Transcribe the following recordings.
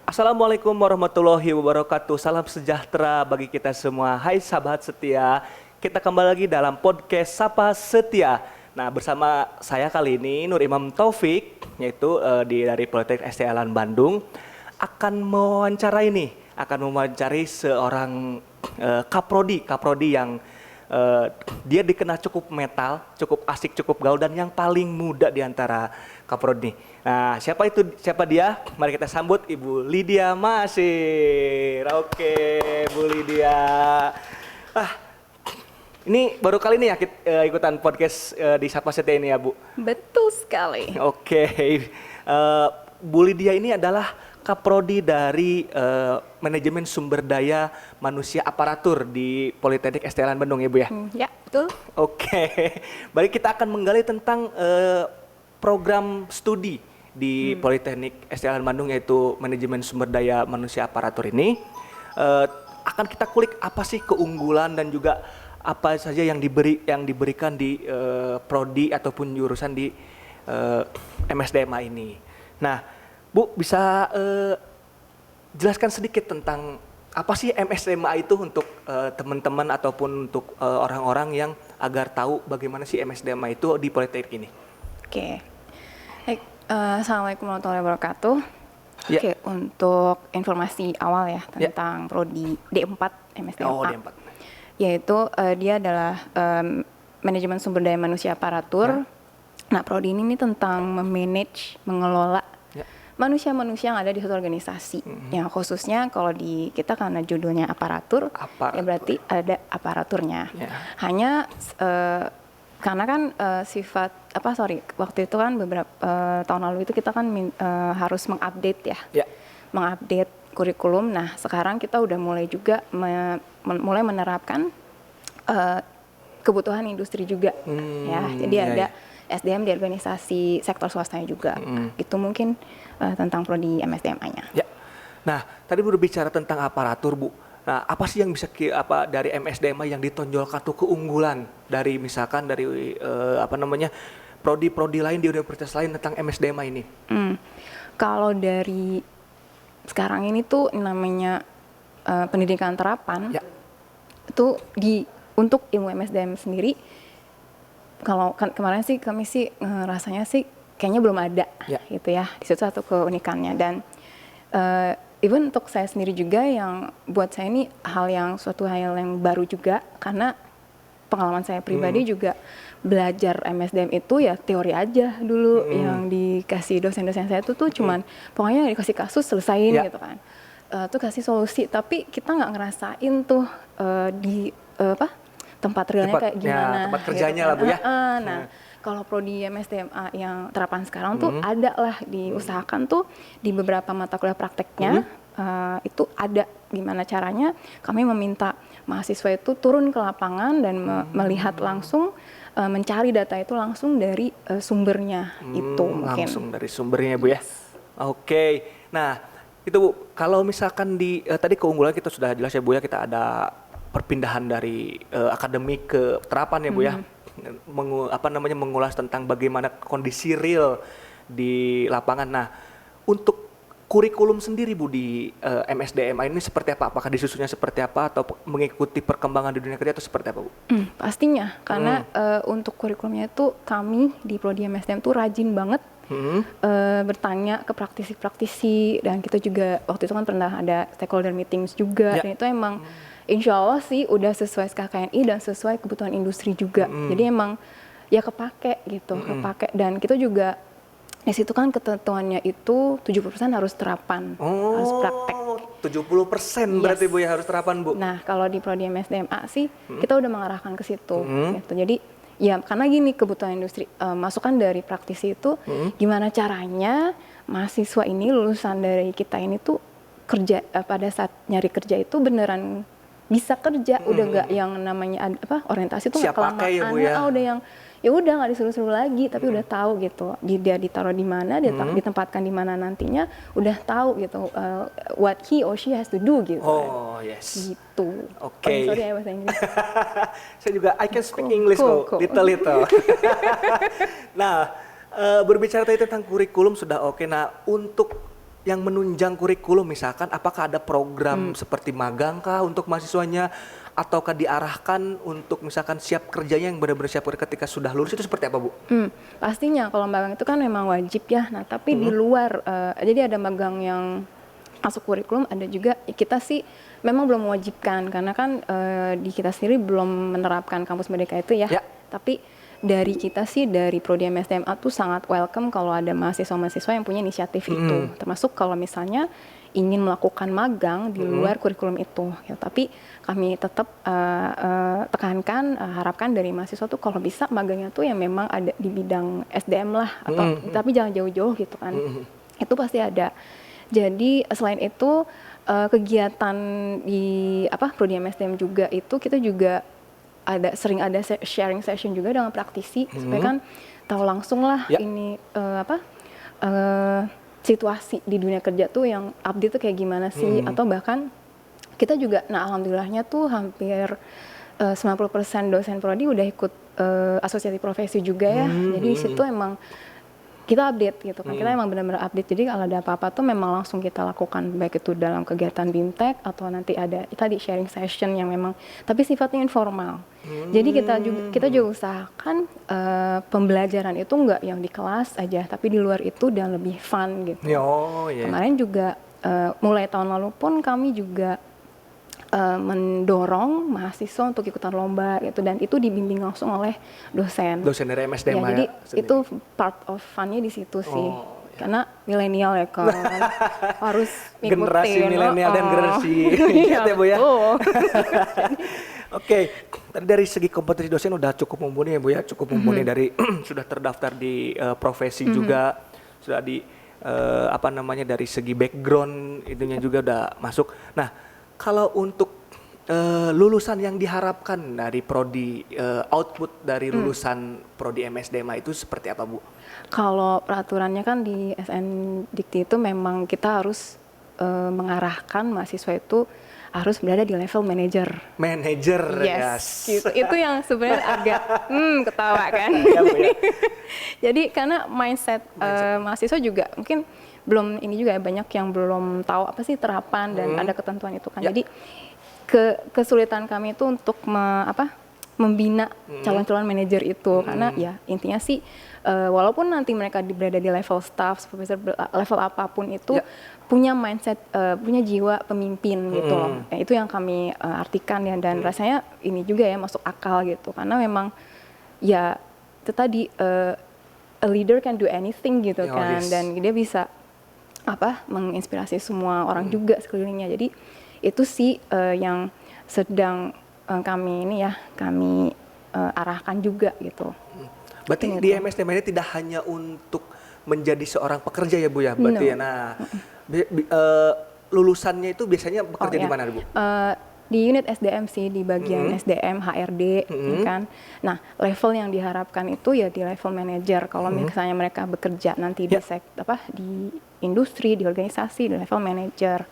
Assalamualaikum warahmatullahi wabarakatuh. Salam sejahtera bagi kita semua. Hai sahabat setia, kita kembali lagi dalam podcast Sapa Setia. Nah, bersama saya kali ini Nur Imam Taufik, yaitu dari Politeknik ST Alan Bandung, akan mewawancarai seorang kaprodi yang dia dikenal cukup metal, cukup asik, cukup gaul, dan yang paling muda di antara kaprodi. Nah, siapa dia? Mari kita sambut Ibu Lydia Masir. Oke, Bu Lydia. Ini baru kali ini ya ikutan podcast di Sapa Setia ini ya, Bu? Betul sekali. Oke, Bu Lydia ini adalah kaprodi dari manajemen sumber daya manusia aparatur di Politeknik ST Alan Bandung ya, Bu ya? Ya, betul. Oke, baik, kita akan menggali tentang program studi di Politeknik ST Alan Bandung, yaitu manajemen sumber daya manusia aparatur ini. Akan kita kulik apa sih keunggulan dan juga apa saja yang diberikan di prodi ataupun jurusan di MSDMA ini. Nah, Bu, bisa jelaskan sedikit tentang apa sih MSDMA itu untuk teman-teman ataupun untuk orang-orang yang agar tahu bagaimana sih MSDMA itu di Politeknik ini? Oke. Baik, Assalamualaikum warahmatullahi wabarakatuh. Ya. Oke, untuk informasi awal ya tentang prodi D4 MSDMA. Oh, D4. Yaitu dia adalah manajemen sumber daya manusia aparatur. Nah, prodi ini tentang memanage, mengelola manusia-manusia yang ada di suatu organisasi. Yang khususnya kalau di kita karena judulnya aparatur. Ya berarti ada aparaturnya. Hanya karena kan waktu itu kan beberapa tahun lalu itu kita kan harus mengupdate mengupdate kurikulum. Nah, sekarang kita udah mulai juga mulai menerapkan kebutuhan industri juga jadi ada SDM di organisasi sektor swastanya juga. Itu mungkin tentang prodi MSDMA-nya. Ya. Nah, tadi baru bicara tentang aparatur, Bu. Nah, apa sih yang bisa dari MSDMA yang ditonjolkan tuh keunggulan dari misalkan dari prodi-prodi lain di universitas lain tentang MSDMA ini? Kalau dari sekarang ini tuh namanya pendidikan terapan, itu untuk ilmu MSDM sendiri. Kalau kemarin sih kami sih rasanya sih kayaknya belum ada gitu ya. Di situ satu keunikannya, dan even untuk saya sendiri juga yang buat saya ini suatu hal yang baru juga, karena pengalaman saya pribadi juga belajar MSDM itu ya teori aja dulu yang dikasih dosen-dosen saya tuh cuman pokoknya dikasih kasus selesain gitu kan. Tuh kasih solusi, tapi kita nggak ngerasain tuh di tempat realnya kayak gimana. Tempat kerjanya gitu. lah, Bu ya. Nah, kalau prodi MSDMA yang terapan sekarang tuh ada lah diusahakan tuh di beberapa mata kuliah prakteknya itu ada gimana caranya kami meminta mahasiswa itu turun ke lapangan dan melihat langsung, mencari data itu langsung dari sumbernya itu mungkin. Langsung dari sumbernya, Bu ya. Oke. Nah, itu Bu, kalau misalkan tadi keunggulan kita sudah jelas ya, Bu ya, kita ada perpindahan dari akademik ke terapan ya, Bu ya. Mengulas tentang bagaimana kondisi real di lapangan. Nah, untuk kurikulum sendiri, Bu, di MSDMA ini seperti apa? Apakah disusunnya seperti apa atau mengikuti perkembangan di dunia kerja atau seperti apa, Bu? Pastinya, karena untuk kurikulumnya itu kami di prodi MSDM tuh rajin banget bertanya ke praktisi-praktisi, dan kita juga waktu itu kan pernah ada stakeholder meetings juga, dan itu emang insya Allah sih udah sesuai KKNI dan sesuai kebutuhan industri juga. Jadi emang ya kepake gitu, kepake. Dan kita juga di situ kan ketentuannya itu 70% harus terapan, harus praktek. 70% berarti, Bu ya, harus terapan, Bu. Nah, kalau di prodi MSDMA sih kita udah mengarahkan ke situ gitu. Jadi ya karena gini, kebutuhan industri, masukan dari praktisi itu gimana caranya mahasiswa ini lulusan dari kita ini tuh kerja pada saat nyari kerja itu beneran bisa kerja, udah nggak yang namanya orientasi tuh nggak kelamaan, udah yang ya udah nggak disuruh-suruh lagi, tapi udah tahu gitu dia ditaruh di mana, dia ditempatkan di mana nantinya, udah tahu gitu what he or she has to do gitu. Oh yes. Gitu. Oke. Sorry ya bahasa Inggris. Saya juga I can speak English kok, little. Nah, berbicara tadi tentang kurikulum sudah oke. Nah, untuk yang menunjang kurikulum, misalkan apakah ada program seperti magang kah untuk mahasiswanya, ataukah diarahkan untuk misalkan siap kerjanya yang benar-benar siap kerja ketika sudah lulus, itu seperti apa Bu? Pastinya kalau magang itu kan memang wajib ya. Nah, tapi di luar, jadi ada magang yang masuk kurikulum, ada juga kita sih memang belum mewajibkan karena kan di kita sendiri belum menerapkan kampus merdeka itu ya. Ya. Tapi dari kita sih, dari Prodi MSDMA tuh sangat welcome kalau ada mahasiswa-mahasiswa yang punya inisiatif itu. Termasuk kalau misalnya ingin melakukan magang di luar kurikulum itu. Ya, tapi kami tetap tekankan, harapkan dari mahasiswa tuh kalau bisa magangnya tuh yang memang ada di bidang SDM lah, atau tapi jangan jauh-jauh gitu kan. Itu pasti ada. Jadi selain itu kegiatan di Prodi MSDM juga itu kita juga sering ada sharing session juga dengan praktisi supaya kan tahu langsung lah ini situasi di dunia kerja tuh yang update tuh kayak gimana sih, atau bahkan kita juga, nah alhamdulillahnya tuh hampir 90% dosen prodi udah ikut asosiasi profesi juga ya. Jadi di situ emang kita update gitu kan, kita emang benar-benar update. Jadi kalau ada apa-apa tuh memang langsung kita lakukan, baik itu dalam kegiatan BIMTEK atau nanti ada tadi sharing session yang memang tapi sifatnya informal. Jadi kita juga usahakan pembelajaran itu enggak yang di kelas aja, tapi di luar itu dan lebih fun gitu. Kemarin juga mulai tahun lalu pun kami juga mendorong mahasiswa untuk ikutan lomba gitu, dan itu dibimbing langsung oleh dosen Dosen dari MSDM ya. Jadi itu part of fun-nya di situ sih. Karena milenial ya kan harus ngikutin generasi milenial dan generasi ya Bu ya. Oke, tadi dari segi kompetensi dosen udah cukup mumpuni ya Bu ya, cukup mumpuni dari sudah terdaftar di profesi juga, sudah di dari segi background itunya juga udah masuk. Nah, kalau untuk lulusan yang diharapkan dari prodi, output dari lulusan prodi MSDMA itu seperti apa Bu? Kalau peraturannya kan di SN Dikti itu memang kita harus mengarahkan mahasiswa itu harus berada di level manager. Manager, yes. Gitu. Itu yang sebenarnya agak ketawa kan. Ya, Bu, ya. Jadi karena mindset mahasiswa juga mungkin belum, ini juga banyak yang belum tahu apa sih terapan dan ada ketentuan itu kan. Jadi kesulitan kami itu untuk membina calon-calon manajer itu, karena ya intinya sih walaupun nanti mereka berada di level staff, supervisor, level apapun itu punya mindset, punya jiwa pemimpin gitu loh. Itu yang kami artikan ya, dan rasanya ini juga ya masuk akal gitu, karena memang ya itu tadi a leader can do anything gitu kan, dan dia bisa menginspirasi semua orang juga sekelilingnya. Jadi itu sih yang sedang kami arahkan juga gitu. Berarti di MSDM ini tidak hanya untuk menjadi seorang pekerja ya Bu ya, berarti ya. Nah, lulusannya itu biasanya bekerja di mana Bu? Di unit SDM sih, di bagian SDM, HRD, kan. Nah, level yang diharapkan itu ya di level manager. Kalau misalnya mereka bekerja nanti di di industri, di organisasi, di level manager.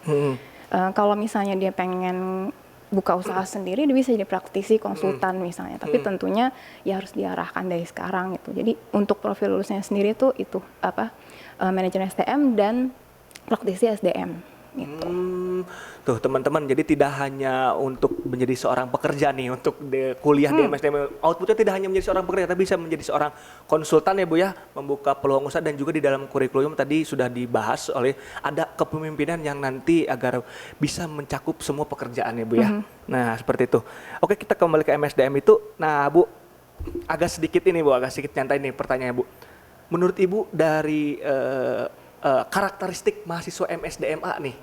Kalau misalnya dia pengen buka usaha sendiri, dia bisa jadi praktisi, konsultan misalnya. Tapi tentunya ya harus diarahkan dari sekarang gitu. Jadi untuk profil lulusnya sendiri tuh itu manajer SDM dan praktisi SDM. Gitu. Tuh teman-teman, jadi tidak hanya untuk menjadi seorang pekerja nih, untuk kuliah di MSDM, outputnya tidak hanya menjadi seorang pekerja, tapi bisa menjadi seorang konsultan ya Bu ya, membuka peluang usaha, dan juga di dalam kurikulum tadi sudah dibahas oleh ada kepemimpinan yang nanti agar bisa mencakup semua pekerjaan ya Bu ya. Nah seperti itu. Oke, kita kembali ke MSDM itu. Nah Bu, agak sedikit nyantai nih pertanyaannya Bu. Menurut Ibu dari karakteristik mahasiswa MSDMA nih,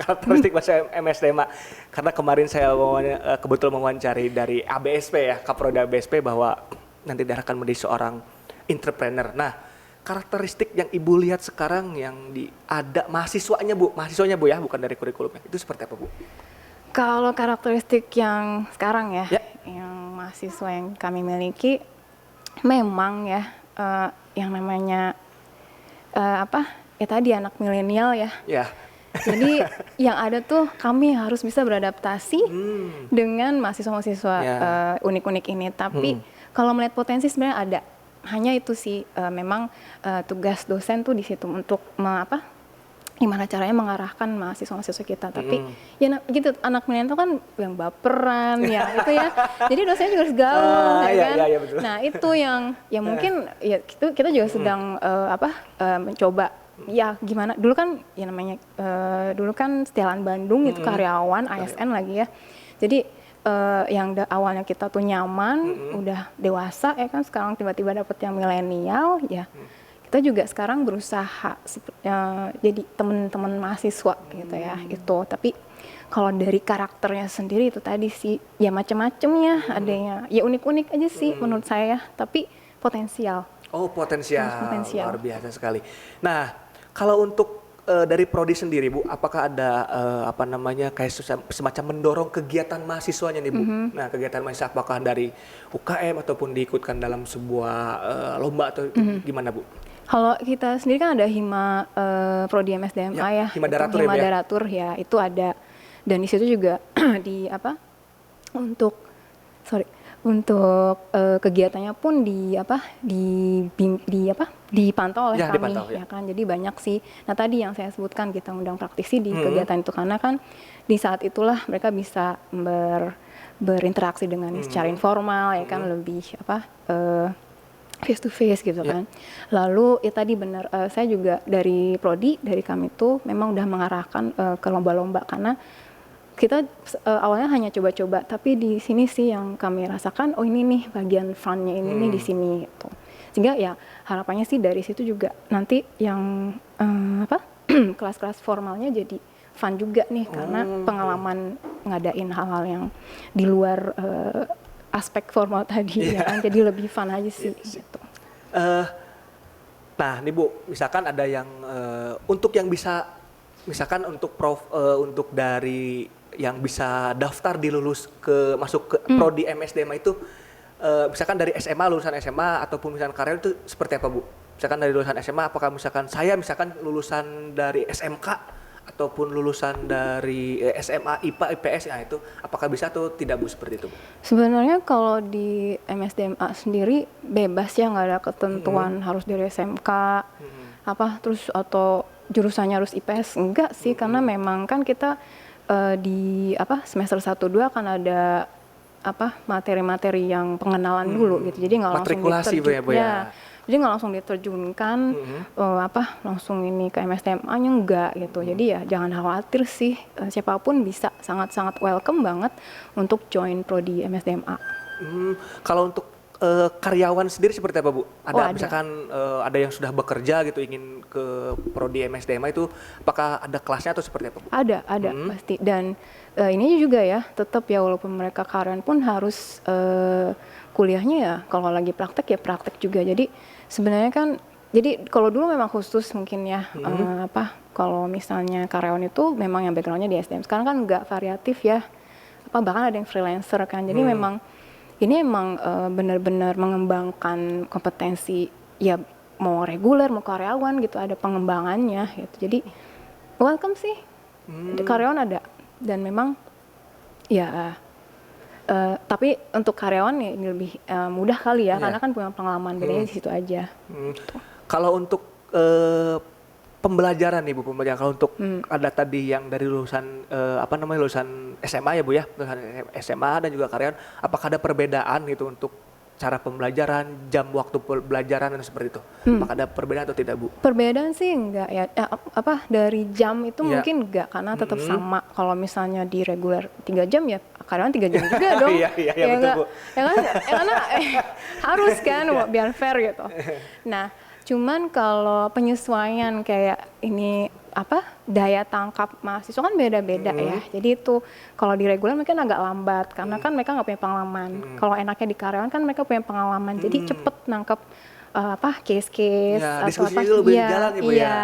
karakteristik mahasiswa MSDMA, karena kemarin saya kebetulan mewawancari dari ABSP ya, Kaprodi ABSP, bahwa nanti diarahkan menjadi seorang entrepreneur. Nah, karakteristik yang Ibu lihat sekarang yang ada mahasiswanya Bu ya, bukan dari kurikulumnya, itu seperti apa Bu? Kalau karakteristik yang sekarang ya, yang mahasiswa yang kami miliki, memang ya yang namanya ya tadi anak milenial ya. Jadi yang ada tuh kami harus bisa beradaptasi dengan mahasiswa-mahasiswa unik-unik ini. Tapi kalau melihat potensi sebenarnya ada. Hanya itu sih memang tugas dosen tuh di situ untuk gimana caranya mengarahkan mahasiswa-mahasiswa kita. Tapi ya gitu, anak milenial itu kan yang baperan ya itu ya. Jadi dosennya juga harus gaul ya kan. Iya, betul. Nah, itu yang ya mungkin ya kita juga sedang mencoba ya gimana. Dulu kan ya namanya dulu kan Setiawan Bandung itu karyawan ASN lagi ya. Jadi yang awalnya kita tuh nyaman, udah dewasa ya kan, sekarang tiba-tiba dapet yang milenial ya. Kita juga sekarang berusaha jadi teman-teman mahasiswa gitu ya itu. Tapi kalau dari karakternya sendiri itu tadi sih ya macam-macamnya, adanya ya unik-unik aja sih menurut saya, tapi potensial. Oh, potensial. Luar biasa sekali. Nah, kalau untuk dari prodi sendiri Bu, apakah ada kayak semacam mendorong kegiatan mahasiswanya nih Bu? Nah, kegiatan mahasiswa apakah dari UKM ataupun diikutkan dalam sebuah lomba atau gimana Bu? Kalau kita sendiri kan ada Prodi MSDMA ya, Hima Daratur Hima Daratur ya, itu ada, dan di situ juga untuk kegiatannya pun dipantau oleh kami ya kan. Jadi banyak sih. Nah, tadi yang saya sebutkan kita undang praktisi di kegiatan itu karena kan di saat itulah mereka bisa berinteraksi dengan secara informal ya kan, lebih face to face gitu kan. Lalu ya tadi benar, saya juga dari prodi, dari kami tuh memang udah mengarahkan ke lomba-lomba karena kita awalnya hanya coba-coba, tapi di sini sih yang kami rasakan, oh ini nih bagian fun-nya ini nih di sini gitu. Sehingga ya harapannya sih dari situ juga nanti yang kelas-kelas formalnya jadi fun juga nih, karena pengalaman ngadain hal-hal yang di luar aspek formal tadi ya kan, jadi lebih fun aja sih gitu. Nah, nih Bu, misalkan ada yang untuk yang bisa, misalkan untuk untuk dari yang bisa daftar masuk ke prodi MSDMA itu, misalkan dari SMA, lulusan SMA ataupun misalkan karyawan itu seperti apa Bu? Misalkan dari lulusan SMA, apakah misalkan saya lulusan dari SMK ataupun lulusan dari SMA, IPA, IPS, ya itu apakah bisa atau tidak Bu seperti itu Bu? Sebenarnya kalau di MSDMA sendiri bebas ya, nggak ada ketentuan harus dari SMK terus atau jurusannya harus IPS, enggak sih, karena memang kan kita di semester 1-2 akan ada materi-materi yang pengenalan dulu gitu, jadi nggak langsung Bu ya. Jadi nggak langsung diterjunkan langsung ini ke MSDMA-nya, enggak gitu. Jadi ya jangan khawatir sih, siapapun bisa sangat-sangat welcome banget untuk join prodi MSDMA. Kalau untuk karyawan sendiri seperti apa Bu? Ada. Misalkan ada yang sudah bekerja gitu ingin ke prodi MSDMA itu, apakah ada kelasnya atau seperti apa Bu? Ada pasti, dan ini juga ya tetap ya walaupun mereka karyawan pun harus kuliahnya ya kalau lagi praktek ya praktek juga. Jadi sebenarnya kan, jadi kalau dulu memang khusus mungkin ya kalau misalnya karyawan itu memang yang backgroundnya di SDM. Sekarang kan nggak variatif ya, bahkan ada yang freelancer kan. Jadi memang ini emang benar-benar mengembangkan kompetensi ya, mau reguler mau karyawan gitu, ada pengembangannya gitu. Jadi welcome sih, karyawan ada, dan memang ya tapi untuk karyawan ya ini lebih mudah kali ya, karena kan punya pengalaman, bedanya di situ aja. Kalau untuk pembelajaran nih Bu, kalau untuk ada tadi yang dari lulusan lulusan SMA ya Bu ya, lulusan SMA dan juga karyawan, apakah ada perbedaan gitu untuk cara pembelajaran, jam waktu pembelajaran dan seperti itu? Apakah ada perbedaan atau tidak Bu? Perbedaan sih enggak ya, dari jam itu mungkin enggak, karena tetap sama. Kalau misalnya di reguler 3 jam ya karyawan 3 jam juga dong. Iya betul Bu. Karena harus kan biar fair gitu. Nah, cuman kalau penyesuaian kayak ini daya tangkap mahasiswa kan beda-beda ya. Jadi itu kalau di reguler mungkin agak lambat karena kan mereka nggak punya pengalaman. Kalau enaknya di karyawan kan mereka punya pengalaman, jadi cepet nangkep case-case ya, atau diskusi lebih jalan ya Bu ya. Iya,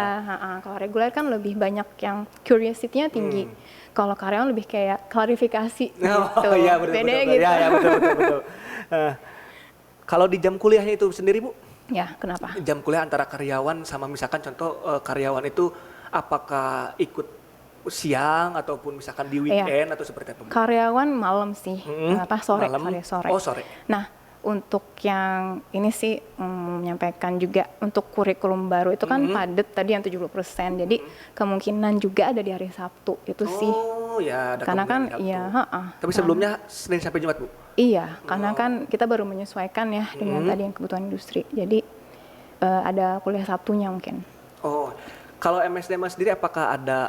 kalau reguler kan lebih banyak yang curiosity-nya tinggi. Kalau karyawan lebih kayak klarifikasi gitu. Iya betul. Gitu. Ya betul. Kalau di jam kuliahnya itu sendiri Bu? Ya, kenapa? Jam kuliah antara karyawan sama misalkan contoh karyawan itu apakah ikut siang ataupun misalkan di weekend atau seperti apa Bu? Karyawan malam sih, sore. Malam. Sore. Oh, sore. Nah, untuk yang ini sih menyampaikan juga untuk kurikulum baru itu kan padat tadi yang 70%. Jadi kemungkinan juga ada di hari Sabtu itu sih. Oh ya, ada Karena kan kemungkinan ya, Sabtu. Tapi sebelumnya Senin sampai Jumat, Bu? Iya, karena kan kita baru menyesuaikan ya dengan tadi yang kebutuhan industri. Jadi ada kuliah Sabtunya mungkin. Oh, kalau MSDMA sendiri apakah ada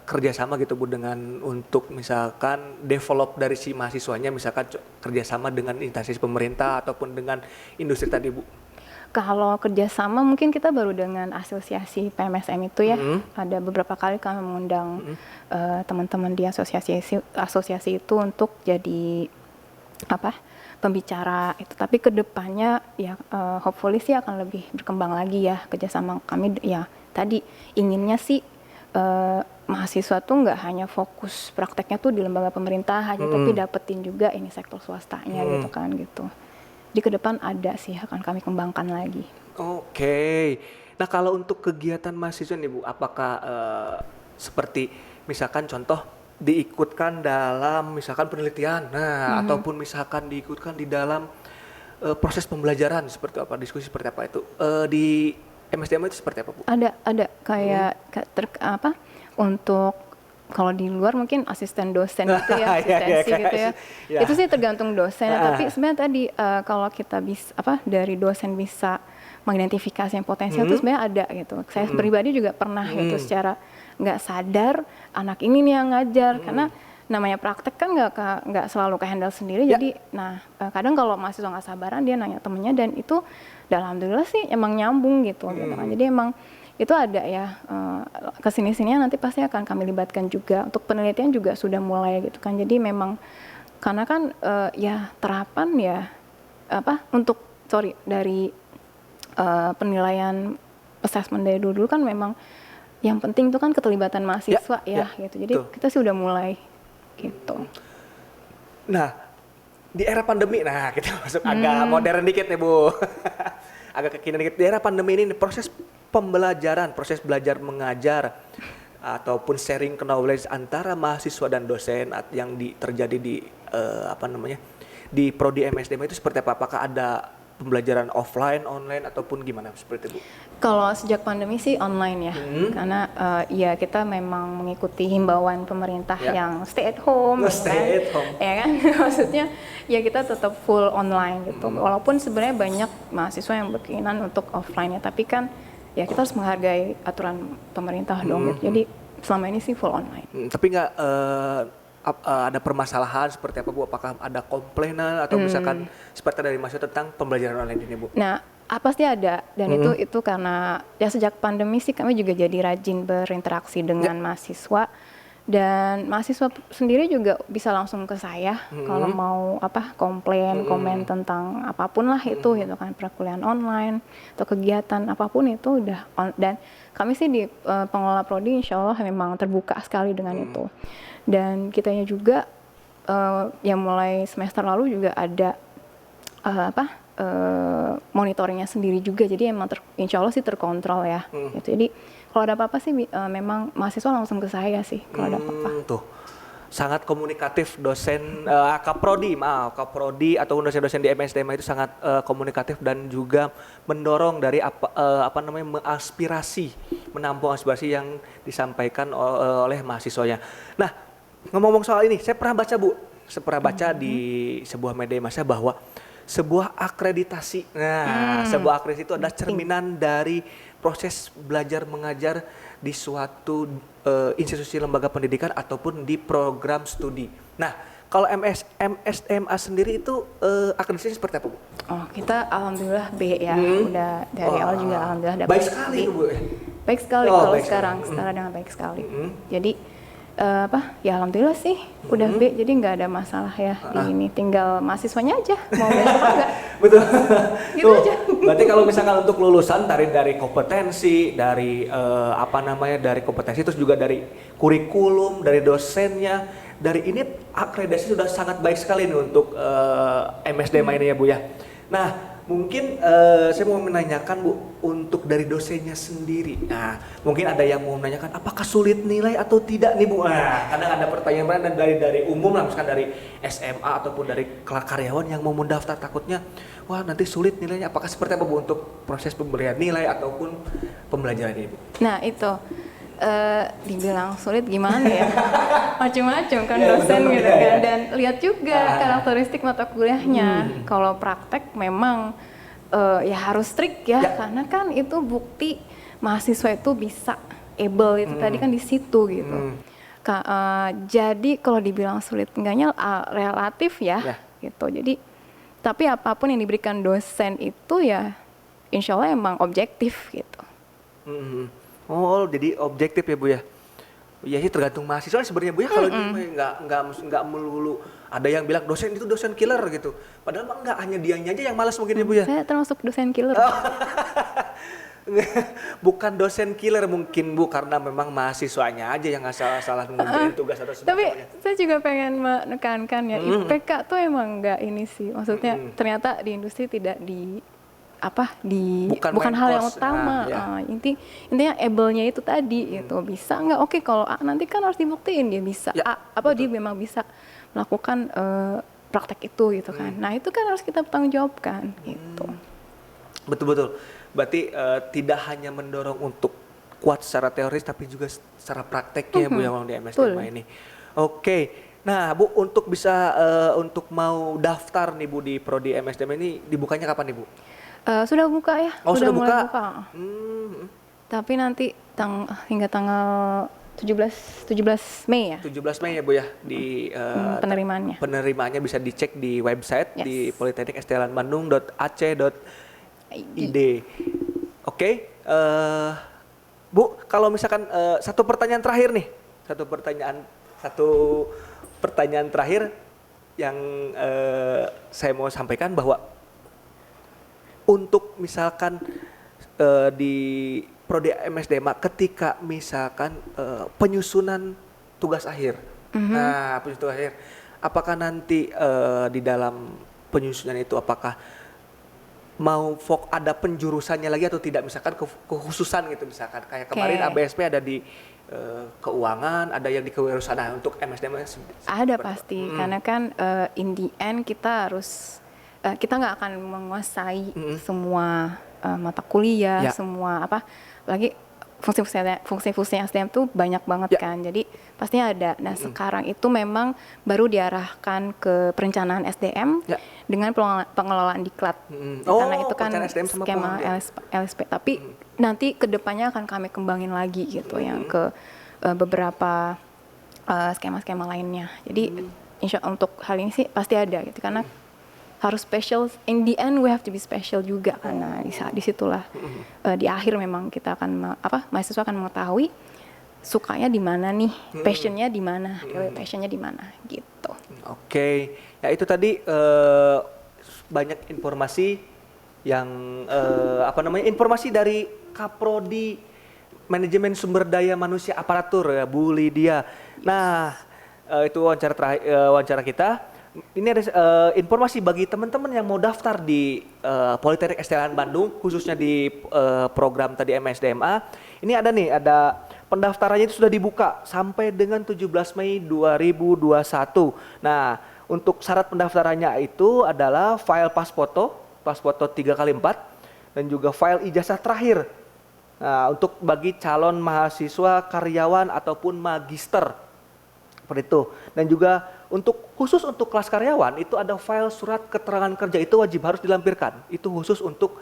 kerjasama gitu Bu dengan untuk misalkan develop dari si mahasiswanya, misalkan kerjasama dengan instansi pemerintah ataupun dengan industri tadi Bu? Kalau kerjasama mungkin kita baru dengan asosiasi PMSM itu ya. Ada beberapa kali kami mengundang teman-teman di asosiasi itu untuk jadi pembicara itu. Tapi kedepannya ya hopefully sih akan lebih berkembang lagi ya kerjasama kami ya. Tadi inginnya sih mahasiswa tuh nggak hanya fokus prakteknya tuh di lembaga pemerintahan, tapi dapetin juga ini sektor swastanya gitu kan gitu. Di ke depan ada sih akan kami kembangkan lagi. Oke. Nah kalau untuk kegiatan mahasiswa nih Bu, apakah seperti misalkan contoh diikutkan dalam misalkan penelitian, ataupun misalkan diikutkan di dalam proses pembelajaran seperti apa, diskusi seperti apa itu di MSDMA itu seperti apa Bu? Ada kayak untuk kalau di luar mungkin asisten dosen gitu ya, asistensi gitu ya. Itu sih tergantung dosen. Tapi sebenarnya tadi kalau kita bisa dari dosen bisa mengidentifikasi yang potensial itu sebenarnya ada gitu. Saya pribadi juga pernah gitu secara nggak sadar anak ini nih yang ngajar karena namanya praktek kan nggak selalu ke handle sendiri. Jadi kadang kalau mahasiswa nggak sabaran dia nanya temennya dan itu alhamdulillah sih emang nyambung gitu kan. Jadi emang itu ada ya kesini-sininya nanti pasti akan kami libatkan juga. Untuk penelitian juga sudah mulai gitu kan. Jadi memang karena kan ya terapan ya dari penilaian assessment dari dulu kan memang yang penting itu kan keterlibatan mahasiswa gitu. Jadi kita sih udah mulai gitu. Nah di era pandemi, kita masuk agak modern dikit nih Bu. Agak kekinian dikit. Di era pandemi ini proses pembelajaran, proses belajar mengajar ataupun sharing knowledge antara mahasiswa dan dosen yang terjadi di di prodi MSDMA itu seperti apa? Apakah ada pembelajaran offline, online ataupun gimana seperti itu Bu? Kalau sejak pandemi sih online ya, karena ya kita memang mengikuti himbauan pemerintah yang stay at home, ya kan, maksudnya ya kita tetap full online gitu. Walaupun sebenarnya banyak mahasiswa yang berkeinginan untuk offline ya, tapi kan ya kita harus menghargai aturan pemerintah dong. Gitu. Jadi selama ini sih full online. Tapi nggak ada permasalahan seperti apa Bu? Apakah ada komplainan atau misalkan seperti dari mahasiswa tentang pembelajaran online ini Bu? Nah, pasti ada dan itu karena ya sejak pandemi sih kami juga jadi rajin berinteraksi dengan mahasiswa dan mahasiswa sendiri juga bisa langsung ke saya kalau mau komplain, komen tentang apapun lah itu gitu kan, perkuliahan online atau kegiatan apapun itu udah dan kami sih di pengelola prodi insya Allah memang terbuka sekali dengan itu. Dan kitanya juga yang mulai semester lalu juga ada monitoringnya sendiri juga, jadi emang insya Allah sih terkontrol ya. Gitu. Jadi kalau ada apa-apa sih memang mahasiswa langsung ke saya sih kalau ada apa-apa. Tuh sangat komunikatif dosen Kaprodi atau dosen-dosen di MSDMA itu sangat komunikatif dan juga mendorong dari menampung aspirasi yang disampaikan oleh mahasiswanya. Nah, ngomong-ngomong soal ini, saya pernah baca Bu, di sebuah media massa bahwa sebuah akreditasi, sebuah akreditasi itu adalah cerminan dari proses belajar mengajar di suatu institusi lembaga pendidikan ataupun di program studi. Nah, kalau MSDMA sendiri itu akreditasi seperti apa Bu? Oh, kita alhamdulillah B ya, udah dari awal juga alhamdulillah dapat. Baik sekali Bu. Baik sekali kalau sekarang setara dengan baik sekali. Jadi ya alhamdulillah sih udah B, jadi nggak ada masalah ya di ini, tinggal mahasiswanya aja mau besok enggak. Betul. Gitu aja. Berarti kalau misalkan untuk lulusan dari kompetensi, dari dari kompetensi, terus juga dari kurikulum, dari dosennya, dari ini akreditasi sudah sangat baik sekali nih untuk MSDMA ini ya Bu ya. Nah, Mungkin saya mau menanyakan Bu, untuk dari dosennya sendiri. Nah, mungkin ada yang mau menanyakan apakah sulit nilai atau tidak nih Bu. Nah, kadang ada pertanyaan dari umum lah, misalkan dari SMA ataupun dari karyawan yang mau mendaftar takutnya, wah nanti sulit nilainya. Apakah seperti apa Bu untuk proses pemberian nilai ataupun pembelajaran ini Bu? Nah itu dibilang sulit gimana ya? Macam-macam kan Ya, dosen betul, gitu ya, kan. ya. Dan lihat juga karakteristik mata kuliahnya. Kalau praktek memang ya harus strict ya, Ya. karena kan itu bukti mahasiswa itu bisa able itu tadi kan di situ gitu. Jadi kalau dibilang sulit enggaknya relatif ya, Ya. gitu. Jadi tapi apapun yang diberikan dosen itu ya insya Allah emang objektif gitu. Oh, jadi objektif ya Bu ya? Iya sih tergantung mahasiswa sebenarnya Bu ya, kalau ini nggak melulu ada yang bilang dosen itu dosen killer gitu. Padahal mah nggak, hanya dianya aja yang malas mungkin ya Bu ya. Saya termasuk dosen killer. Bukan dosen killer mungkin Bu, karena memang mahasiswanya aja yang salah ngerjain tugas atau Tapi sebagainya. saya juga pengen menekankan ya, IPK tuh emang nggak ini sih. Maksudnya ternyata di industri tidak bukan main hal yang course. utama. Ya. Intinya able-nya itu tadi gitu. Bisa nggak? Oke, kalau A nanti kan harus dibuktiin dia bisa. Ya, Dia memang bisa melakukan praktek itu gitu kan. Nah, itu kan harus kita bertanggung jawabkan gitu. Betul. Berarti tidak hanya mendorong untuk kuat secara teoris tapi juga secara prakteknya Bu yang di MSDMA ini. Oke. Nah Bu, untuk bisa untuk mau daftar nih Bu di prodi MSDMA ini dibukanya kapan nih Bu? Sudah buka ya? Oh, sudah mulai buka. buka. Tapi nanti hingga tanggal 17 Mei ya 17 Mei ya Bu ya di penerimaannya. penerimaannya bisa dicek di website Yes. di politeknikestelanbandung.ac.id. Oke, Bu, kalau misalkan satu pertanyaan terakhir yang saya mau sampaikan bahwa untuk misalkan di prodi MSDMA ketika misalkan penyusunan tugas akhir. Nah, penyusunan tugas akhir, apakah nanti di dalam penyusunan itu apakah mau ada penjurusannya lagi atau tidak, misalkan kekhususan gitu, misalkan kayak kemarin ABSP ada di keuangan, ada yang di kewirausahaan. Nah, untuk MSDMA ada pasti karena kan in the end kita harus kita nggak akan menguasai semua mata kuliah, semua lagi fungsi-fungsi SDM tuh banyak banget kan, jadi pastinya ada. Nah sekarang itu memang baru diarahkan ke perencanaan SDM dengan pengelolaan diklat, karena itu kan skema LSP. Tapi nanti kedepannya akan kami kembangin lagi gitu yang ke beberapa skema-skema lainnya. Jadi insya Allah untuk hal ini sih pasti ada gitu, karena harus special. In the end we have to be special juga karena disitulah di akhir memang kita akan mahasiswa akan mengetahui sukanya di mana nih, passionnya di mana, passionnya di mana gitu. Oke, ya itu tadi banyak informasi yang informasi dari Kaprodi Manajemen Sumber Daya Manusia Aparatur ya Bu Lydia. Nah itu wawancara kita. Ini ada informasi bagi teman-teman yang mau daftar di Politeknik STLN Bandung, khususnya di program tadi MSDMA. Ini ada pendaftarannya itu sudah dibuka sampai dengan 17 Mei 2021. Nah, untuk syarat pendaftarannya itu adalah file pas foto 3x4 dan juga file ijazah terakhir. Nah, untuk bagi calon mahasiswa, karyawan ataupun magister. Seperti itu. Dan juga khusus untuk kelas karyawan itu ada file surat keterangan kerja, itu wajib harus dilampirkan. Itu khusus untuk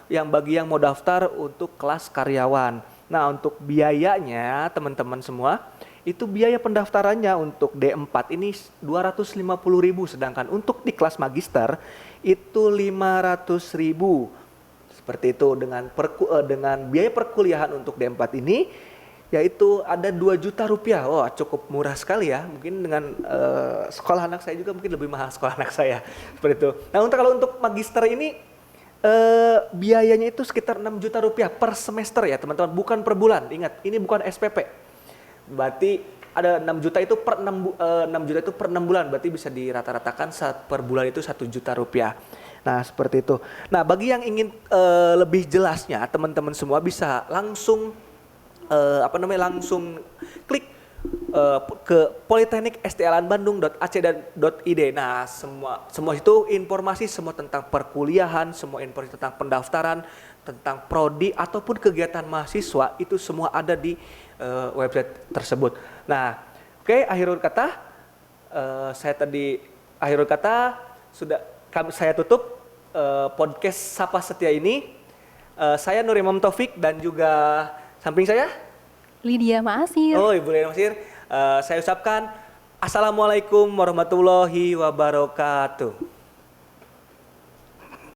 bagi yang mau daftar untuk kelas karyawan. Nah, untuk biayanya teman-teman semua, itu biaya pendaftarannya untuk D4 ini 250.000, sedangkan untuk di kelas magister itu 500.000. Seperti itu dengan biaya perkuliahan untuk D4 ini yaitu ada 2 juta rupiah. Wah, cukup murah sekali ya. Mungkin dengan sekolah anak saya juga mungkin lebih mahal sekolah anak saya. Seperti itu. Nah, kalau untuk magister ini biayanya itu sekitar 6 juta rupiah per semester ya, teman-teman, bukan per bulan. Ingat, ini bukan SPP. Berarti ada 6 juta itu per 6 bulan, berarti bisa dirata-ratakan per bulan itu 1 juta rupiah. Nah, seperti itu. Nah, bagi yang ingin lebih jelasnya, teman-teman semua bisa langsung langsung klik ke politeknik.stlanbandung.ac.id. Nah, semua itu informasi semua tentang perkuliahan, semua informasi tentang pendaftaran, tentang prodi ataupun kegiatan mahasiswa itu semua ada di website tersebut. Nah, oke, akhirul kata saya tutup podcast Sapa Setia ini. Saya Nur Imam Taufik dan juga samping saya Lydia Maasir. Oh, Ibu Lydia Maasir. Saya ucapkan Assalamualaikum warahmatullahi wabarakatuh.